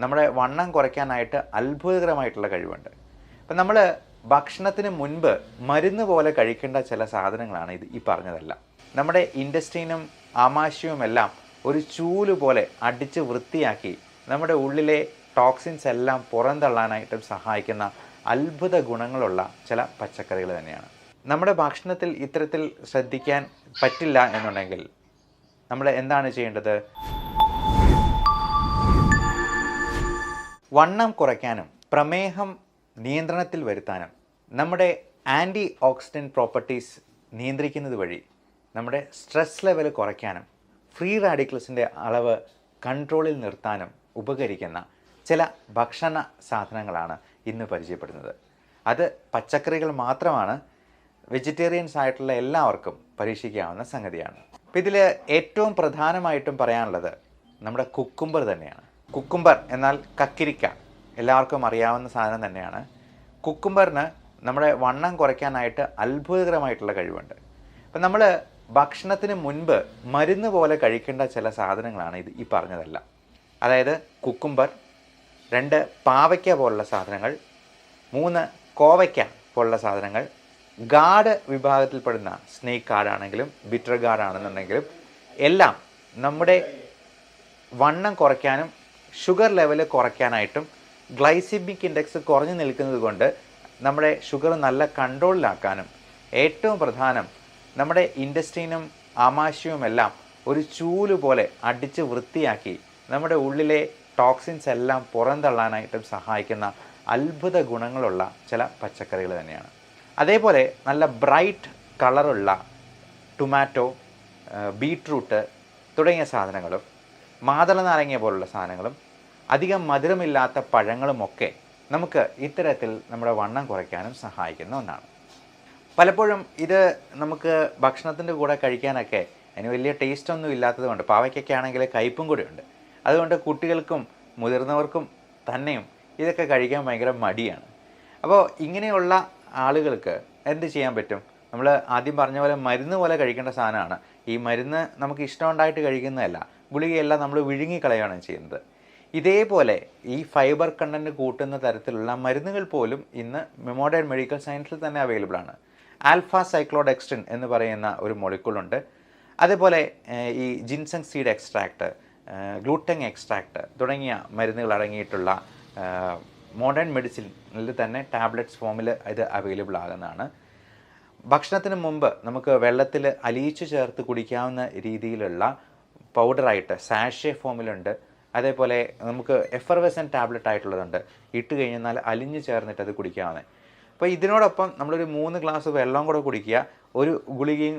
നമ്മുടെ വണ്ണം കുറയ്ക്കാനായിട്ട് അത്ഭുതകരമായിട്ടുള്ള കഴിവുണ്ട്. അപ്പം നമ്മൾ ഭക്ഷണത്തിന് മുൻപ് മരുന്ന് പോലെ കഴിക്കേണ്ട ചില സാധനങ്ങളാണ് ഈ പറഞ്ഞതെല്ലാം. നമ്മുടെ ഇൻറ്റസ്റ്റൈനും ആമാശയവുമെല്ലാം ഒരു ചൂല് പോലെ അടിച്ച് വൃത്തിയാക്കി നമ്മുടെ ഉള്ളിലെ ടോക്സിൻസ് എല്ലാം പുറന്തള്ളാനായിട്ടും സഹായിക്കുന്ന അത്ഭുത ഗുണങ്ങളുള്ള ചില പച്ചക്കറികൾ തന്നെയാണ്. നമ്മുടെ ഭക്ഷണത്തിൽ ഇത്തരത്തിൽ ശ്രദ്ധിക്കാൻ പറ്റില്ല എന്നുണ്ടെങ്കിൽ നമ്മൾ എന്താണ് ചെയ്യേണ്ടത്? വണ്ണം കുറയ്ക്കാനും പ്രമേഹം നിയന്ത്രണത്തിൽ വരുത്താനും നമ്മുടെ ആൻറ്റി ഓക്സിഡൻറ്റ് പ്രോപ്പർട്ടീസ് നിയന്ത്രിക്കുന്നത് വഴി നമ്മുടെ സ്ട്രെസ് ലെവൽ കുറയ്ക്കാനും ഫ്രീ റാഡിക്കൽസിൻ്റെ അളവ് കൺട്രോളിൽ നിർത്താനും ഉപകരിക്കുന്ന ചില ഭക്ഷണ സാധനങ്ങളാണ് ഇന്ന് പരിചയപ്പെടുന്നത്. അത് പച്ചക്കറികൾ മാത്രമാണ്. വെജിറ്റേറിയൻസ് ആയിട്ടുള്ള എല്ലാവർക്കും പരീക്ഷിക്കാവുന്ന സംഗതിയാണ്. അപ്പോൾ ഇതിൽ ഏറ്റവും പ്രധാനമായിട്ടും പറയാനുള്ളത് നമ്മുടെ കുക്കുംബർ തന്നെയാണ്. കുക്കുംബർ എന്നാൽ കക്കിരിക്ക, എല്ലാവർക്കും അറിയാവുന്ന സാധനം തന്നെയാണ്. കുക്കുംബറിന് നമ്മുടെ വണ്ണം കുറയ്ക്കാനായിട്ട് അത്ഭുതകരമായിട്ടുള്ള കഴിവുണ്ട്. അപ്പം നമ്മൾ ഭക്ഷണത്തിന് മുൻപ് മരുന്ന് പോലെ കഴിക്കേണ്ട ചില സാധനങ്ങളാണ് ഈ പറഞ്ഞതെല്ലാം. അതായത് കുക്കുംബർ, 2 പാവയ്ക്ക പോലുള്ള സാധനങ്ങൾ, 3 കോവയ്ക്ക പോലുള്ള സാധനങ്ങൾ, ഗാഡ് വിഭാഗത്തിൽപ്പെടുന്ന സ്നേക്ക് ഗാർഡാണെങ്കിലും ബിറ്റർ ഗാർഡാണെന്നുണ്ടെങ്കിലും എല്ലാം നമ്മുടെ വണ്ണം കുറയ്ക്കാനും ഷുഗർ ലെവൽ കുറയ്ക്കാനായിട്ടും ഗ്ലൈസിമിക് ഇൻഡെക്സ് കുറഞ്ഞു നിൽക്കുന്നത് കൊണ്ട് നമ്മുടെ ഷുഗർ നല്ല കൺട്രോളിലാക്കാനും ഏറ്റവും പ്രധാനം നമ്മുടെ ഇൻറ്റസ്റ്റൈനും ആമാശയവുമെല്ലാം ഒരു ചൂല് പോലെ അടിച്ച് വൃത്തിയാക്കി നമ്മുടെ ഉള്ളിലെ ടോക്സിൻസ് എല്ലാം പുറന്തള്ളാനായിട്ടും സഹായിക്കുന്ന അത്ഭുത ഗുണങ്ങളുള്ള ചില പച്ചക്കറികൾ തന്നെയാണ്. അതേപോലെ നല്ല ബ്രൈറ്റ് കളറുള്ള ടൊമാറ്റോ, ബീട്രൂട്ട് തുടങ്ങിയ സാധനങ്ങളും മാതള നാരങ്ങ പോലുള്ള സാധനങ്ങളും അധികം മധുരമില്ലാത്ത പഴങ്ങളുമൊക്കെ നമുക്ക് ഇത്തരത്തിൽ നമ്മുടെ വണ്ണം കുറയ്ക്കാനും സഹായിക്കുന്ന ഒന്നാണ്. പലപ്പോഴും ഇത് നമുക്ക് ഭക്ഷണത്തിൻ്റെ കൂടെ കഴിക്കാനൊക്കെ അതിന് വലിയ ടേസ്റ്റൊന്നും ഇല്ലാത്തത് കൊണ്ട്, പാവയ്ക്കൊക്കെ ആണെങ്കിൽ കയ്പും കൂടെ ഉണ്ട്, അതുകൊണ്ട് കുട്ടികൾക്കും മുതിർന്നവർക്കും തന്നെയും ഇതൊക്കെ കഴിക്കാൻ ഭയങ്കര മടിയാണ്. അപ്പോൾ ഇങ്ങനെയുള്ള ആളുകൾക്ക് എന്ത് ചെയ്യാൻ പറ്റും? നമ്മൾ ആദ്യം പറഞ്ഞ പോലെ മരുന്ന് പോലെ കഴിക്കേണ്ട സാധനമാണ്. ഈ മരുന്ന് നമുക്ക് ഇഷ്ടമുണ്ടായിട്ട് കഴിക്കുന്നതല്ല, ഗുളികയെല്ലാം നമ്മൾ വിഴുങ്ങിക്കളയുകയാണ് ചെയ്യുന്നത്. ഇതേപോലെ ഈ ഫൈബർ കണ്ടൻറ്റ് കൂട്ടുന്ന തരത്തിലുള്ള മരുന്നുകൾ പോലും ഇന്ന് മോഡേൺ മെഡിക്കൽ സയൻസിൽ തന്നെ അവൈലബിൾ ആണ്. ആൽഫ സൈക്ലോഡെക്സ്ട്രിൻ എന്ന് പറയുന്ന ഒരു മോളിക്യൂളുണ്ട്. അതേപോലെ ഈ ജിൻസങ് സീഡ് എക്സ്ട്രാക്ട്, ഗ്ലൂട്ടങ് എക്സ്ട്രാക്ട് തുടങ്ങിയ മരുന്നുകൾ അടങ്ങിയിട്ടുള്ള മോഡേൺ മെഡിസിനിൽ തന്നെ ടാബ്ലറ്റ്സ് ഫോമിൽ ഇത് അവൈലബിൾ ആകുന്നതാണ്. ഭക്ഷണത്തിന് മുമ്പ് നമുക്ക് വെള്ളത്തിൽ അലിയിച്ചു ചേർത്ത് കുടിക്കാവുന്ന രീതിയിലുള്ള പൗഡറായിട്ട് സാഷേ ഫോമിലുണ്ട്. അതേപോലെ നമുക്ക് എഫർവെസൻ ടാബ്ലറ്റ് ആയിട്ടുള്ളതുണ്ട്, ഇട്ട് കഴിഞ്ഞാൽ അലിഞ്ഞു ചേർന്നിട്ട് അത് കുടിക്കാവുന്നത്. അപ്പോൾ ഇതിനോടൊപ്പം നമ്മളൊരു 3 ഗ്ലാസ് വെള്ളം കൂടെ കുടിക്കുക. ഒരു ഗുളികയും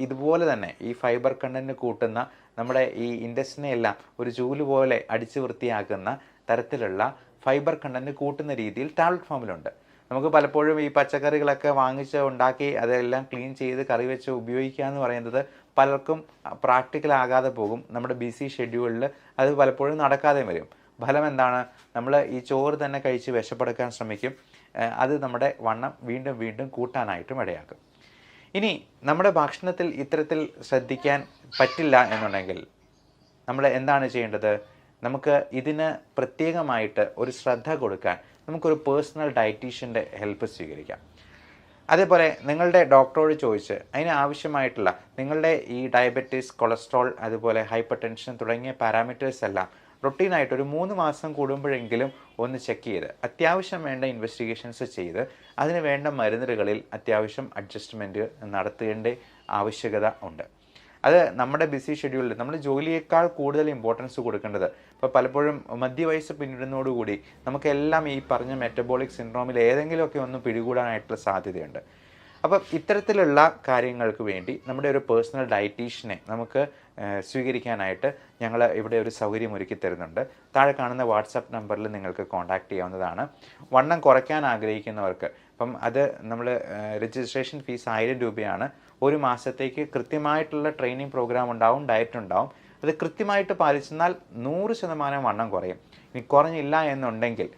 ഇതുപോലെ തന്നെ ഈ ഫൈബർ കണ്ടൻറ്റ് കൂട്ടുന്ന നമ്മുടെ ഈ ഇൻറ്റസ്റ്റിനെ എല്ലാം ഒരു ചൂല് പോലെ അടിച്ച് വൃത്തിയാക്കുന്ന തരത്തിലുള്ള ഫൈബർ കണ്ടൻറ്റ് കൂട്ടുന്ന രീതിയിൽ ടാബ്ലറ്റ് ഫോമിലുണ്ട്. നമുക്ക് പലപ്പോഴും ഈ പച്ചക്കറികളൊക്കെ വാങ്ങിച്ച് ഉണ്ടാക്കി അതെല്ലാം ക്ലീൻ ചെയ്ത് കറി വെച്ച് ഉപയോഗിക്കുക എന്ന് പറയുന്നത് പലർക്കും പ്രാക്ടിക്കലാകാതെ പോകും. നമ്മുടെ ബിസി ഷെഡ്യൂളിൽ അത് പലപ്പോഴും നടക്കാതെ വരും. ഫലം എന്താണ്? നമ്മൾ ഈ ചോറ് തന്നെ കഴിച്ച് വിശപ്പെടുക്കാൻ ശ്രമിക്കും. അത് നമ്മുടെ വണ്ണം വീണ്ടും വീണ്ടും കൂട്ടാനായിട്ടും ഇടയാക്കും. ഇനി നമ്മുടെ ഭക്ഷണത്തിൽ ഇത്തരത്തിൽ ശ്രദ്ധിക്കാൻ പറ്റില്ല എന്നുണ്ടെങ്കിൽ നമ്മൾ എന്താണ് ചെയ്യേണ്ടത്? നമുക്ക് ഇതിന് പ്രത്യേകമായിട്ട് ഒരു ശ്രദ്ധ കൊടുക്കാൻ നമുക്കൊരു പേഴ്സണൽ ഡയറ്റീഷ്യൻ്റെ ഹെൽപ്പ് സ്വീകരിക്കാം. അതേപോലെ നിങ്ങളുടെ ഡോക്ടറോട് ചോദിച്ച് അതിന് ആവശ്യമായിട്ടുള്ള നിങ്ങളുടെ ഈ ഡയബറ്റീസ്, കൊളസ്ട്രോൾ, അതുപോലെ ഹൈപ്പർ ടെൻഷൻ തുടങ്ങിയ പാരാമീറ്റേഴ്സ് എല്ലാം റൊട്ടീനായിട്ട് ഒരു 3 മാസം കൂടുമ്പോഴെങ്കിലും ഒന്ന് ചെക്ക് ചെയ്ത് അത്യാവശ്യം വേണ്ട ഇൻവെസ്റ്റിഗേഷൻസ് ചെയ്ത് അതിന് വേണ്ട മരുന്നുകളിൽ അത്യാവശ്യം അഡ്ജസ്റ്റ്മെൻറ്റ് നടത്തേണ്ട ആവശ്യകത ഉണ്ട്. അത് നമ്മുടെ ബിസി ഷെഡ്യൂളിൽ നമ്മൾ ജോലിയേക്കാൾ കൂടുതൽ ഇമ്പോർട്ടൻസ് കൊടുക്കേണ്ടത്. ഇപ്പോൾ പലപ്പോഴും മധ്യവയസ്സ് പിന്നിടുന്നതോടുകൂടി നമുക്കെല്ലാം ഈ പറഞ്ഞ മെറ്റബോളിക് സിൻഡ്രോമിൽ ഏതെങ്കിലുമൊക്കെ ഒന്ന് പിടികൂടാനായിട്ടുള്ള സാധ്യതയുണ്ട്. അപ്പം ഇത്തരത്തിലുള്ള കാര്യങ്ങൾക്ക് വേണ്ടി നമ്മുടെ ഒരു പേഴ്സണൽ ഡയറ്റീഷ്യനെ നമുക്ക് സ്വീകരിക്കാനായിട്ട് ഞങ്ങൾ ഇവിടെ ഒരു സൗകര്യം ഒരുക്കി തരുന്നുണ്ട്. താഴെ കാണുന്ന വാട്സപ്പ് നമ്പറിൽ നിങ്ങൾക്ക് കോൺടാക്റ്റ് ചെയ്യാവുന്നതാണ്. വണ്ണം കുറയ്ക്കാൻ ആഗ്രഹിക്കുന്നവർക്ക് അപ്പം അത് നമ്മൾ രജിസ്ട്രേഷൻ ഫീസ് 1000 രൂപയാണ്. ഒരു മാസത്തേക്ക് കൃത്യമായിട്ടുള്ള ട്രെയിനിങ് പ്രോഗ്രാം ഉണ്ടാവും, ഡയറ്റ് ഉണ്ടാവും. അത് കൃത്യമായിട്ട് പാലിച്ചെന്നാൽ 100% വണ്ണം കുറയും. ഇനി കുറഞ്ഞില്ല എന്നുണ്ടെങ്കിൽ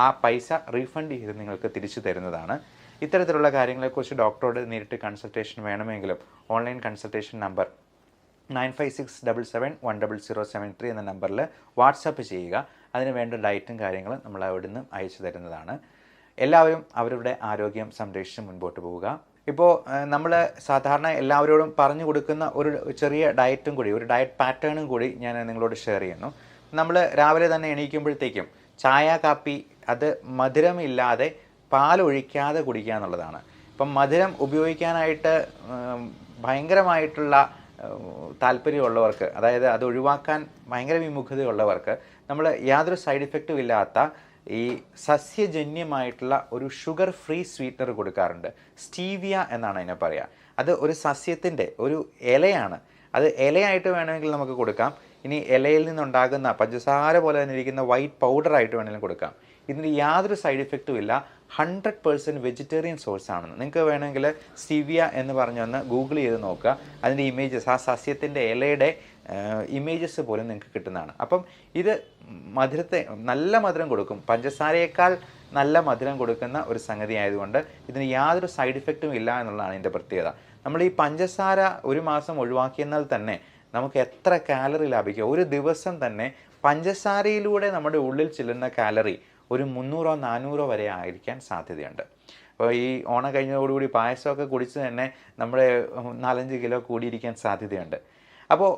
ആ പൈസ റീഫണ്ട് ചെയ്ത് നിങ്ങൾക്ക് തിരിച്ചു തരുന്നതാണ്. ഇത്തരത്തിലുള്ള കാര്യങ്ങളെക്കുറിച്ച് ഡോക്ടറോട് നേരിട്ട് കൺസൾട്ടേഷൻ വേണമെങ്കിലും ഓൺലൈൻ കൺസൾട്ടേഷൻ നമ്പർ 9567710073 എന്ന നമ്പറിൽ വാട്സപ്പ് ചെയ്യുക. അതിന് വേണ്ട ഡയറ്റും കാര്യങ്ങളും നമ്മൾ അവിടുന്ന് അയച്ചു തരുന്നതാണ്. എല്ലാവരും അവരുടെ ആരോഗ്യം സംരക്ഷിച്ച് മുൻപോട്ട് പോവുക. ഇപ്പോൾ നമ്മൾ സാധാരണ എല്ലാവരോടും പറഞ്ഞു കൊടുക്കുന്ന ഒരു ചെറിയ ഡയറ്റും കൂടി, ഒരു ഡയറ്റ് പാറ്റേണും കൂടി ഞാൻ നിങ്ങളോട് ഷെയർ ചെയ്യുന്നു. നമ്മൾ രാവിലെ തന്നെ എണീക്കുമ്പോഴത്തേക്കും ചായ കാപ്പി അത് മധുരമില്ലാതെ പാലൊഴിക്കാതെ കുടിക്കുക എന്നുള്ളതാണ്. ഇപ്പം മധുരം ഉപയോഗിക്കാനായിട്ട് ഭയങ്കരമായിട്ടുള്ള താല്പര്യമുള്ളവർക്ക്, അതായത് അത് ഒഴിവാക്കാൻ ഭയങ്കര വിമുഖതയുള്ളവർക്ക് നമ്മൾ യാതൊരു സൈഡ് ഇഫക്റ്റും ഇല്ലാത്ത ഈ സസ്യജന്യമായിട്ടുള്ള ഒരു ഷുഗർ ഫ്രീ സ്വീറ്റ്നർ കൊടുക്കാറുണ്ട്. സ്റ്റീവിയ എന്നാണ് അതിനെ പറയുക. അത് ഒരു സസ്യത്തിൻ്റെ ഒരു ഇലയാണ്. അത് ഇലയായിട്ട് വേണമെങ്കിൽ നമുക്ക് കൊടുക്കാം. ഇനി ഇലയിൽ നിന്നുണ്ടാകുന്ന പഞ്ചസാര പോലെ തന്നെ ഇരിക്കുന്ന വൈറ്റ് പൗഡറായിട്ട് വേണമെങ്കിലും കൊടുക്കാം. ഇതിന് യാതൊരു സൈഡ് ഇഫക്റ്റും ഇല്ല. 100% വെജിറ്റേറിയൻ സോഴ്സ് ആണെന്ന്. നിങ്ങൾക്ക് വേണമെങ്കിൽ സ്റ്റീവിയ എന്ന് പറഞ്ഞൊന്ന് ഗൂഗിൾ ചെയ്ത് നോക്കുക. അതിൻ്റെ ഇമേജസ്, ആ സസ്യത്തിൻ്റെ ഇലയുടെ ഇമേജസ് പോലും നിങ്ങൾക്ക് കിട്ടുന്നതാണ്. അപ്പം ഇത് മധുരത്തെ നല്ല മധുരം കൊടുക്കും, പഞ്ചസാരയേക്കാൾ നല്ല മധുരം കൊടുക്കുന്ന ഒരു സംഗതി ആയതുകൊണ്ട് ഇതിന് യാതൊരു സൈഡ് ഇഫക്റ്റും ഇല്ല എന്നുള്ളതാണ് ഇതിൻ്റെ പ്രത്യേകത. നമ്മൾ ഈ പഞ്ചസാര ഒരു മാസം ഒഴിവാക്കിയെന്നാൽ തന്നെ നമുക്ക് എത്ര കാലറി ലാഭിക്കുക. ഒരു ദിവസം തന്നെ പഞ്ചസാരയിലൂടെ നമ്മുടെ ഉള്ളിൽ ചെല്ലുന്ന കാലറി ഒരു 300-400 വരെ ആയിരിക്കാൻ സാധ്യതയുണ്ട്. അപ്പോൾ ഈ ഓണം കഴിഞ്ഞതോടുകൂടി പായസമൊക്കെ കുടിച്ച് തന്നെ നമ്മുടെ 4-5 കിലോ കൂടിയിരിക്കാൻ സാധ്യതയുണ്ട്. അപ്പോൾ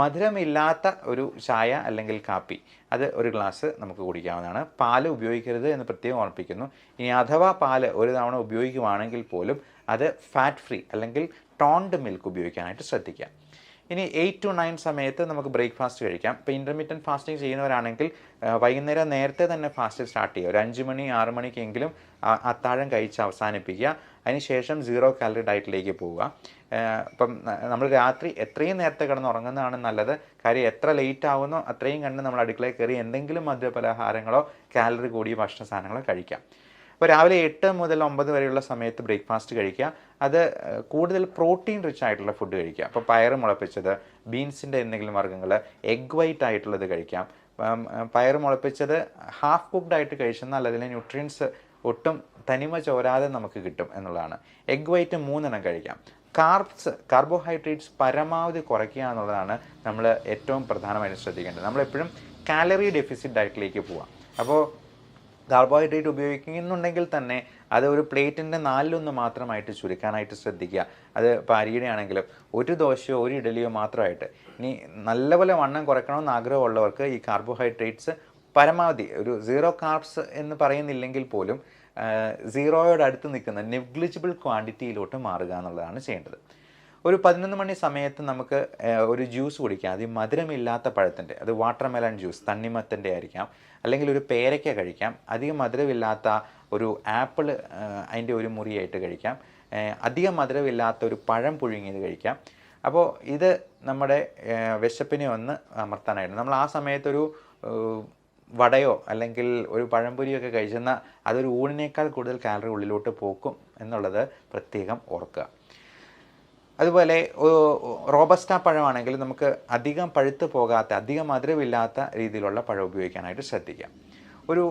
മധുരമില്ലാത്ത ഒരു ചായ അല്ലെങ്കിൽ കാപ്പി അത് ഒരു ഗ്ലാസ് നമുക്ക് കുടിക്കാവുന്നതാണ്. പാല് ഉപയോഗിക്കരുത് എന്ന് പ്രത്യേകം ഓർമ്മിപ്പിക്കുന്നു. ഇനി അഥവാ പാല് ഒരു തവണ ഉപയോഗിക്കുകയാണെങ്കിൽ പോലും അത് ഫാറ്റ് ഫ്രീ അല്ലെങ്കിൽ ടോൺഡ് മിൽക്ക് ഉപയോഗിക്കാനായിട്ട് ശ്രദ്ധിക്കുക. ഇനി 8 to 9 സമയത്ത് നമുക്ക് ബ്രേക്ക്ഫാസ്റ്റ് കഴിക്കാം. ഇപ്പോൾ ഇൻ്റർമീഡിയൻറ്റ് ഫാസ്റ്റിംഗ് ചെയ്യുന്നവരാണെങ്കിൽ വൈകുന്നേരം നേരത്തെ തന്നെ ഫാസ്റ്റ് സ്റ്റാർട്ട് ചെയ്യുക. ഒരു 5 മണി 6 മണിക്കെങ്കിലും അത്താഴം കഴിച്ച് അവസാനിപ്പിക്കുക. അതിനുശേഷം 0 കാലറി ഡയറ്റിലേക്ക് പോവുക. ഇപ്പം നമ്മൾ രാത്രി എത്രയും നേരത്തെ കിടന്നുറങ്ങുന്നതാണ് നല്ലത്. കാര്യം എത്ര ലേറ്റ് ആവുന്നോ അത്രയും കണ്ട് നമ്മൾ അടുക്കളയിൽ കയറി എന്തെങ്കിലും മധുരപലഹാരങ്ങളോ കാലറി കൂടിയ ഭക്ഷണ സാധനങ്ങളോ കഴിക്കാം. അപ്പോൾ രാവിലെ 8 മുതൽ 9 വരെയുള്ള സമയത്ത് ബ്രേക്ക്ഫാസ്റ്റ് കഴിക്കുക. അത് കൂടുതൽ പ്രോട്ടീൻ റിച്ച് ആയിട്ടുള്ള ഫുഡ് കഴിക്കുക. അപ്പോൾ പയർ മുളപ്പിച്ചത്, ബീൻസിൻ്റെ എന്തെങ്കിലും വർഗ്ഗങ്ങൾ, എഗ് വൈറ്റ് ആയിട്ടുള്ളത് കഴിക്കാം. പയർ മുളപ്പിച്ചത് ഹാഫ് കുക്ക്ഡ് ആയിട്ട് കഴിച്ചെന്നാൽ അതിലെ ന്യൂട്രിയൻസ് ഒട്ടും തനിമ ചോരാതെ നമുക്ക് കിട്ടും എന്നുള്ളതാണ്. എഗ് വൈറ്റ് 3 എണ്ണം കഴിക്കാം. കാർബോഹൈഡ്രേറ്റ്സ് പരമാവധി കുറയ്ക്കുക എന്നുള്ളതാണ് നമ്മൾ ഏറ്റവും പ്രധാനമായിട്ട് ശ്രദ്ധിക്കേണ്ടത്. നമ്മളെപ്പോഴും കാലറി ഡെഫിസിറ്റ് ഡയറ്റിലേക്ക് പോവാം. അപ്പോൾ കാർബോഹൈഡ്രേറ്റ് ഉപയോഗിക്കുന്നുണ്ടെങ്കിൽ തന്നെ അത് ഒരു പ്ലേറ്റിൻ്റെ 4/1 മാത്രമായിട്ട് ചുരുക്കാനായിട്ട് ശ്രദ്ധിക്കുക. അത് ഇപ്പോൾ അരിയുടെ ആണെങ്കിലും ഒരു ദോശയോ ഒരു ഇഡലിയോ മാത്രമായിട്ട്. ഇനി നല്ലപോലെ വണ്ണം കുറയ്ക്കണമെന്ന് ആഗ്രഹമുള്ളവർക്ക് ഈ കാർബോഹൈഡ്രേറ്റ്സ് പരമാവധി ഒരു 0 കാർബ്സ് എന്ന് പറയുന്നില്ലെങ്കിൽ പോലും 0യോട് അടുത്ത് നിൽക്കുന്ന നെഗ്ലിജിബിൾ ക്വാണ്ടിറ്റിയിലോട്ട് മാറുക എന്നുള്ളതാണ് ചെയ്യേണ്ടത്. ഒരു 11 മണി സമയത്ത് നമുക്ക് ഒരു ജ്യൂസ് കുടിക്കാം. അത് മധുരമില്ലാത്ത പഴത്തിൻ്റെ, അത് വാട്ടർമെലൺ ജ്യൂസ്, തണ്ണിമത്തൻ്റെ ആയിരിക്കാം, അല്ലെങ്കിൽ ഒരു പേരയ്ക്ക കഴിക്കാം. അധികം മധുരമില്ലാത്ത ഒരു ആപ്പിൾ അതിൻ്റെ ഒരു മുറിയായിട്ട് കഴിക്കാം. അധികം മധുരമില്ലാത്ത ഒരു പഴം പുഴുങ്ങിയത് കഴിക്കാം. അപ്പോൾ ഇത് നമ്മുടെ വിശപ്പിനെ ഒന്ന് അമർത്താനായിട്ട് നമ്മൾ ആ സമയത്തൊരു വടയോ അല്ലെങ്കിൽ ഒരു പഴംപൊരിയൊക്കെ കഴിച്ചെന്നാൽ അതൊരു ഊണിനേക്കാൾ കൂടുതൽ കാലറി ഉള്ളിലോട്ട് പോക്കും എന്നുള്ളത് പ്രത്യേകം ഓർക്കുക. അതുപോലെ റോബസ്റ്റ പഴമാണെങ്കിൽ നമുക്ക് അധികം പഴുത്ത് പോകാത്ത, അധികം മധുരമില്ലാത്ത രീതിയിലുള്ള പഴം ഉപയോഗിക്കാനായിട്ട് ശ്രദ്ധിക്കാം. ഒരു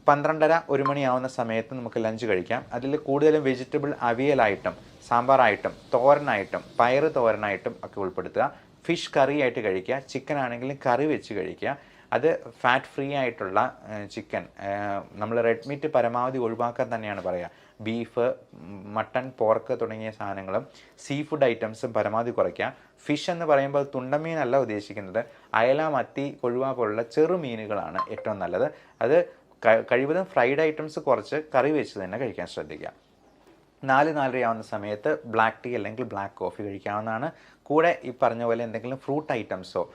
12:30-1 മണിയാവുന്ന സമയത്ത് നമുക്ക് ലഞ്ച് കഴിക്കാം. അതിൽ കൂടുതലും വെജിറ്റബിൾ അവിയലായിട്ടും സാമ്പാറായിട്ടും തോരനായിട്ടും പയറ് തോരനായിട്ടും ഒക്കെ ഉൾപ്പെടുത്തുക. ഫിഷ് കറി ആയിട്ട് കഴിക്കുക. ചിക്കൻ ആണെങ്കിലും കറി വെച്ച് കഴിക്കുക. അത് ഫാറ്റ് ഫ്രീ ആയിട്ടുള്ള ചിക്കൻ, നമ്മൾ റെഡ് മീറ്റ് പരമാവധി ഒഴിവാക്കാൻ തന്നെയാണ് പറയുക. ബീഫ്, മട്ടൺ, പോർക്ക് തുടങ്ങിയ സാധനങ്ങളും സീ ഫുഡ് ഐറ്റംസും പരമാവധി കുറയ്ക്കുക. ഫിഷ് എന്ന് പറയുമ്പോൾ തുണ്ടമീനല്ല ഉദ്ദേശിക്കുന്നത്. അയല, മത്തി, കൊഴുവ പോലുള്ള ചെറുമീനുകളാണ് ഏറ്റവും നല്ലത്. അത് കഴിവതും ഫ്രൈഡ് ഐറ്റംസ് കുറച്ച് കറി വെച്ച് തന്നെ കഴിക്കാൻ ശ്രദ്ധിക്കുക. 4-4:30 ആവുന്ന സമയത്ത് ബ്ലാക്ക് ടീ അല്ലെങ്കിൽ ബ്ലാക്ക് കോഫി കഴിക്കാവുന്നതാണ്. കൂടെ ഈ പറഞ്ഞ പോലെ എന്തെങ്കിലും ഫ്രൂട്ട് ഐറ്റംസോ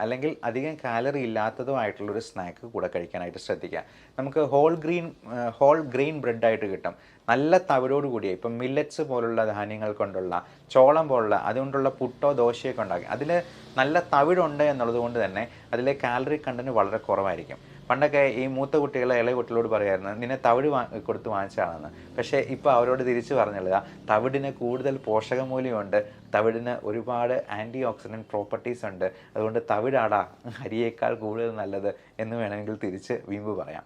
അല്ലെങ്കിൽ അധികം കാലറി ഇല്ലാത്തതോ ആയിട്ടുള്ളൊരു സ്നാക്ക് കൂടെ കഴിക്കാനായിട്ട് ശ്രദ്ധിക്കുക. നമുക്ക് ഹോൾ ഗ്രെയിൻ ബ്രെഡായിട്ട് കിട്ടും. നല്ല തവിടോട് കൂടിയ, ഇപ്പം മില്ലറ്റ്സ് പോലുള്ള ധാന്യങ്ങൾ കൊണ്ടുള്ള, ചോളം പോലുള്ള അതുകൊണ്ടുള്ള പുട്ടോ ദോശയൊക്കെ ഉണ്ടാക്കി അതിൽ നല്ല തവിടുണ്ട് എന്നുള്ളത് കൊണ്ട് തന്നെ അതിലെ കാലറി കണ്ടന്റ് വളരെ കുറവായിരിക്കും. പണ്ടൊക്കെ ഈ മൂത്ത കുട്ടികൾ ഇളയ കുട്ടികളോട് പറയായിരുന്നു, നിന്നെ തവിട് കൊടുത്ത് വാങ്ങിച്ചാണെന്ന്. പക്ഷേ ഇപ്പോൾ അവരോട് തിരിച്ചു പറഞ്ഞില്ല, തവിടിന് കൂടുതൽ പോഷകമൂല്യമുണ്ട്, തവിടിന് ഒരുപാട് ആൻറ്റി ഓക്സിഡൻറ്റ് പ്രോപ്പർട്ടീസ് ഉണ്ട്, അതുകൊണ്ട് തവിടാടാ അരിയേക്കാൾ കൂടുതൽ നല്ലത് എന്ന് വേണമെങ്കിൽ തിരിച്ച് വീമ്പ് പറയാം.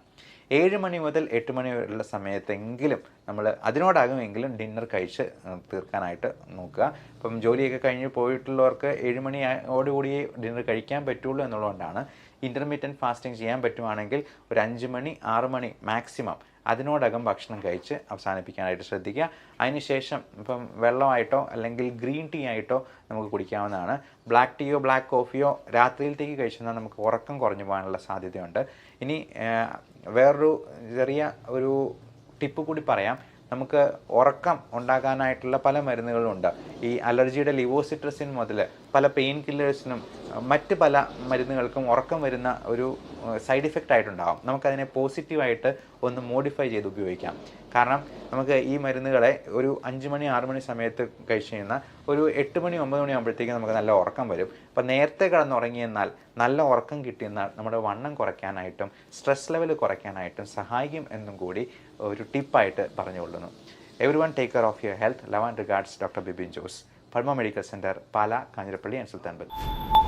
7 മണി മുതൽ 8 മണി വരെയുള്ള സമയത്തെങ്കിലും നമ്മൾ അതിനോടാകുമെങ്കിലും ഡിന്നർ കഴിച്ച് തീർക്കാനായിട്ട് നോക്കുക. ഇപ്പം ജോലിയൊക്കെ കഴിഞ്ഞ് പോയിട്ടുള്ളവർക്ക് 7 മണിയോടുകൂടി ഡിന്നർ കഴിക്കാൻ പറ്റുള്ളൂ എന്നുള്ളതുകൊണ്ടാണ് ഇൻ്റർമീഡിയൻറ്റ് ഫാസ്റ്റിംഗ് ചെയ്യാൻ പറ്റുവാണെങ്കിൽ ഒരു 5 മണി 6 മണി മാക്സിമം അതിനോടകം ഭക്ഷണം കഴിച്ച് അവസാനിപ്പിക്കാനായിട്ട് ശ്രദ്ധിക്കുക. അതിനുശേഷം ഇപ്പം വെള്ളമായിട്ടോ അല്ലെങ്കിൽ ഗ്രീൻ ടീ ആയിട്ടോ നമുക്ക് കുടിക്കാവുന്നതാണ്. ബ്ലാക്ക് ടീയോ ബ്ലാക്ക് കോഫിയോ രാത്രിയിലത്തേക്ക് കഴിച്ചാൽ നമുക്ക് ഉറക്കം കുറഞ്ഞു പോകാനുള്ള സാധ്യതയുണ്ട്. ഇനി വേറൊരു ചെറിയ ഒരു ടിപ്പ് കൂടി പറയാം. നമുക്ക് ഉറക്കം ഉണ്ടാകാനായിട്ടുള്ള പല മരുന്നുകളുണ്ട്. ഈ അലർജിയുടെ ലിവോസിട്രസിൻ മുതൽ പല പെയിൻ കില്ലേഴ്സിനും മറ്റ് പല മരുന്നുകൾക്കും ഉറക്കം വരുന്ന ഒരു സൈഡ് ഇഫക്റ്റ് ആയിട്ടുണ്ടാകും. നമുക്കതിനെ പോസിറ്റീവായിട്ട് ഒന്ന് മോഡിഫൈ ചെയ്ത് ഉപയോഗിക്കാം. കാരണം നമുക്ക് ഈ മരുന്നുകളെ ഒരു 5 മണി 6 മണി സമയത്ത് കഴിച്ച് കഴിഞ്ഞാൽ ഒരു 8 മണി 9 മണി ആകുമ്പോഴത്തേക്കും നമുക്ക് നല്ല ഉറക്കം വരും. അപ്പോൾ നേരത്തെ കിടന്നുറങ്ങിയെന്നാൽ നല്ല ഉറക്കം കിട്ടിയെന്നാൽ നമ്മുടെ വണ്ണം കുറയ്ക്കാനായിട്ടും സ്ട്രെസ് ലെവൽ കുറയ്ക്കാനായിട്ടും സഹായിക്കും എന്നും കൂടി ഒരു ടിപ്പായിട്ട് പറഞ്ഞുകൊള്ളുന്നു. Everyone take care of your health. Love and regards, Dr. Bibin Jose, Palma Medical Center, Pala, Kanjirappalli and Sultanbel.